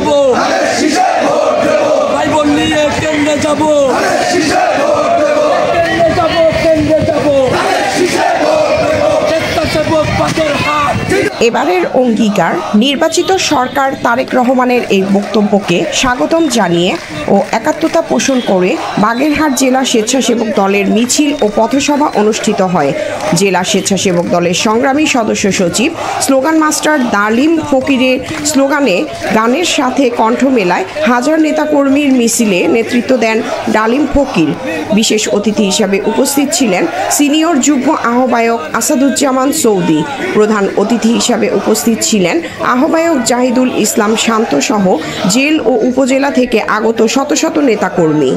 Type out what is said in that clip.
যাবো, ভাই বোন নিয়ে কেন্দ্রে যাবো, এবারের অঙ্গীকার নির্বাচিত সরকার তারেক রহমানের এই বক্তব্যকে স্বাগতম জানিয়ে ও একাত্মতা পোষণ করে বাগেরহাট জেলা স্বেচ্ছাসেবক দলের মিছিল ও পথসভা অনুষ্ঠিত হয়। জেলা স্বেচ্ছাসেবক দলের সংগ্রামী সদস্য সচিব স্লোগান মাস্টার ডালিম ফকিরের স্লোগানে গানের সাথে কণ্ঠ মেলায় হাজার নেতাকর্মীর মিছিলে নেতৃত্ব দেন ডালিম ফকির। বিশেষ অতিথি হিসাবে উপস্থিত ছিলেন সিনিয়র যুগ্ম আহ্বায়ক আসাদুজ্জামান সৌদি। প্রধান অতিথি হিসাবে উপস্থিত ছিলেন আহ্বায়ক জাহিদুল ইসলাম শান্ত সহ জেল ও উপজেলা থেকে আগত শত শত নেতাকর্মী।